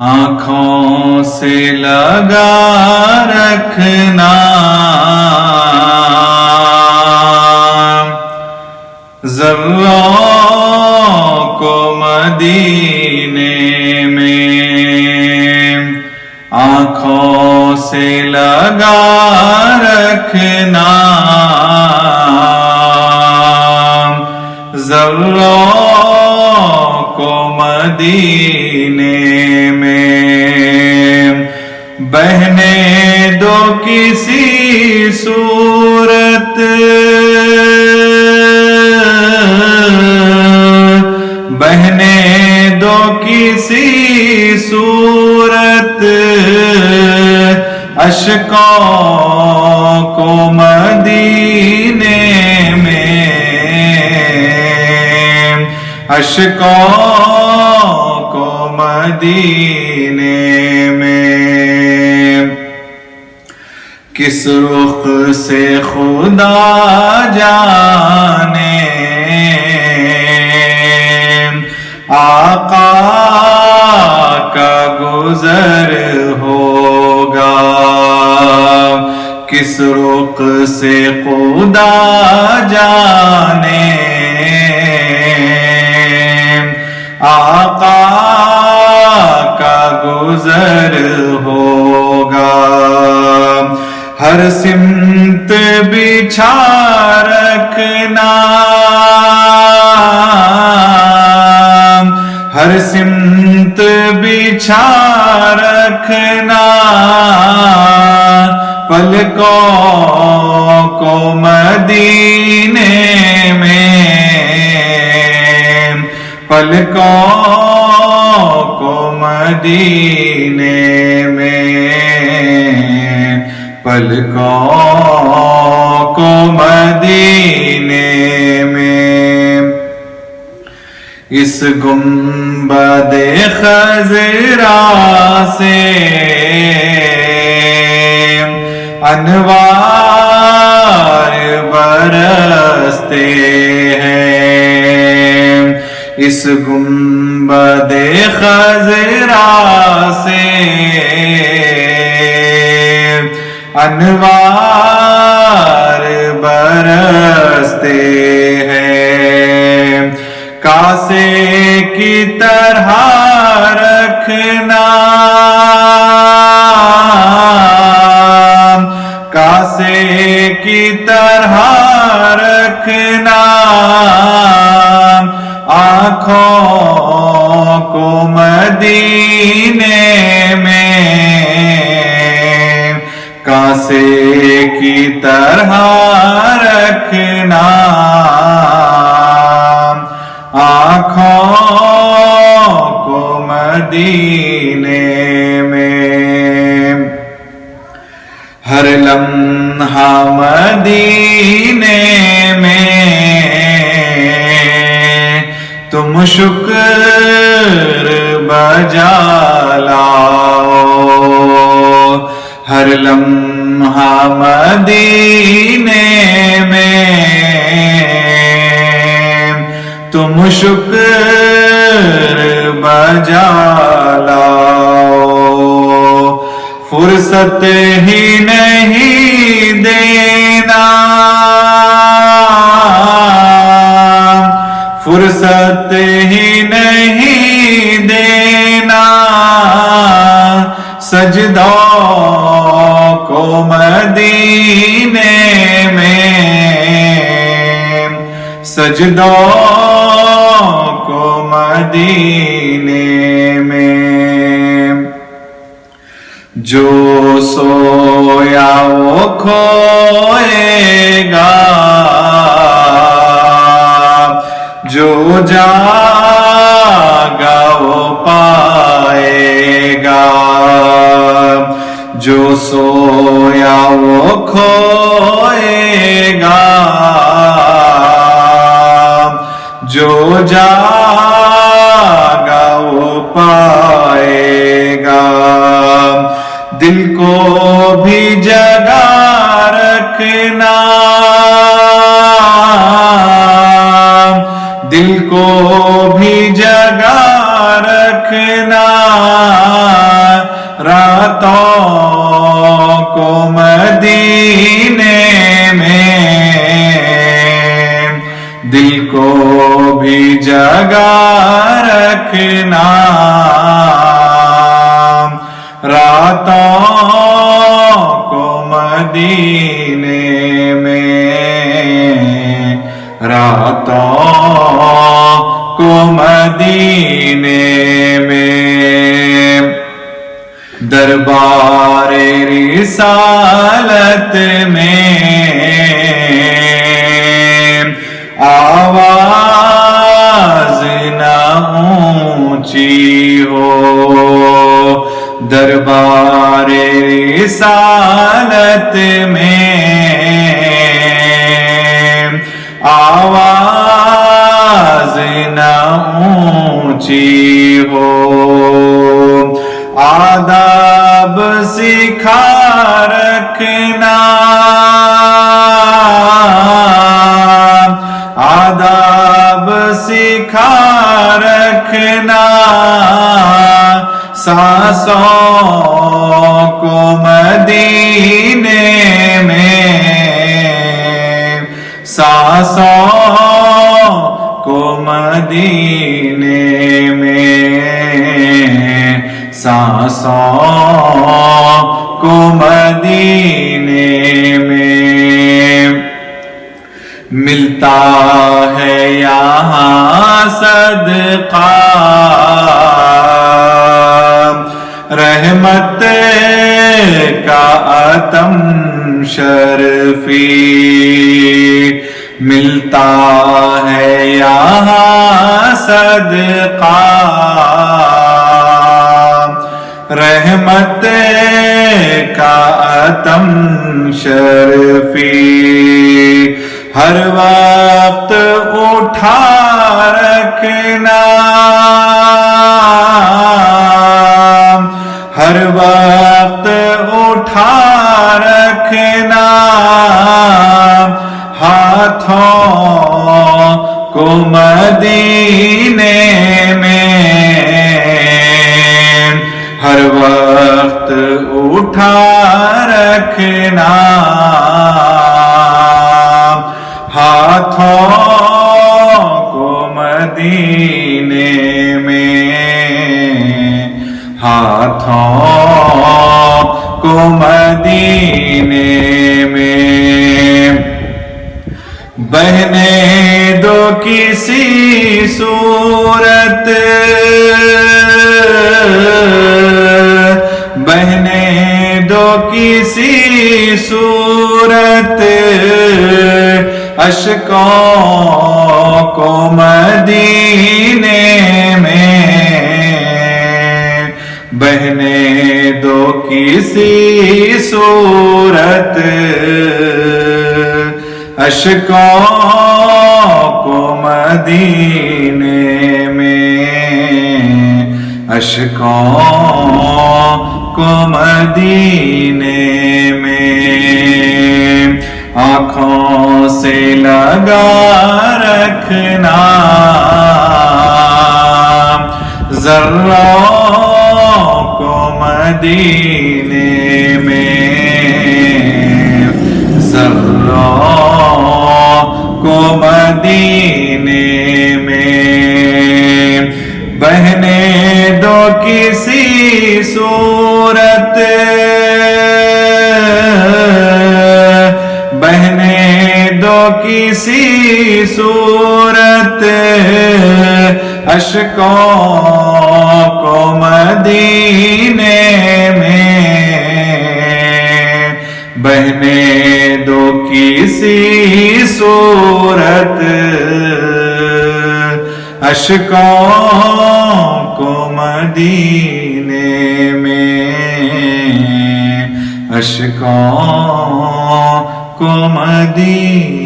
آنکھوں سے لگا رکھنا ذروں کو مدینے میں، آنکھوں سے لگا رکھنا ذروں کو مدینے میں، بہنے دو کسی صورت، بہنے دو کسی صورت، اشکوں کو مدینے میں، اشکوں کو مدینے میں، کس رخ سے خدا جانے آقا کا گزر ہوگا، کس رخ سے خدا جانے آقا کا گزر ہوگا، ہر سمت بچھا رکھنا، ہر سمت بچھا رکھنا، پلکوں کو مدینے میں، پلکوں کو مدینے میں، پلکوں کو مدینے میں، اس گنبد خضرا سے انوار برستے ہیں، اس گنبد خضرا سے انوار برستے ہیں، کاسے کی طرح رکھنا، کاسے کی طرح رکھنا، آنکھوں کو مدینے میں، کاسے کی طرح رکھنا، آنکھوں کو مدینے میں، ہر لمحہ مدینے میں تم شکر بجا لاؤ، ہر لمحہ مدینے میں تم شکر بجا لاؤ، فرصت ہی نہیں دینا، فرصت ہی نہیں دینا، سجدوں کو مدینے میں، سجدوں کو مدینے میں، جو سویا وہ کھوئے گا، جو جاگا وہ پائے گا، جو سویا وہ کھوئے گا، جو جاگا وہ پائے گا، دل کو بھی جگا رکھنا، دل کو بھی جگا رکھنا راتوں کو مدینے میں دل کو بھی جگا رکھنا راتوں کو مدینے میں راتوں کو مدینے میں دربار رسالت میں آواز نہ اونچی ہو دربار رسالت میں آواز نہ اونچی ہو آداب سکھا رکھنا آداب سکھا رکھنا سانسوں کو مدینے میں سانسوں کو مدینے میں سانسوں کو مدینے میں ملتا ہے یہاں صدقہ رحمت کا عتم شرفی ملتا ہے یہاں صدقہ رحمت کا عتم شرفی ہر وقت اٹھا رکھنا ہر وقت اٹھا رکھنا ہاتھوں کو مدینے میں ہر وقت اٹھا رکھنا ہاتھوں کو مدینے میں ہاتھوں کو مدینے میں بہنے دو کسی صورت بہنے دو کسی صورت اشکوں کو مدینے میں بہنے دو کسی صورت اشکوں کو مدینے میں اشکوں کو مدینے میں آنکھوں سے لگا رکھنا ذروں کو مدینے میں ذروں کو مدینے میں بہنے دو کسی صورت بہنے دو کسی صورت اشکوں کو مدینے میں بہنے دو کسی صورت اشکوں کو مدینے میں اشکوں کو مدینے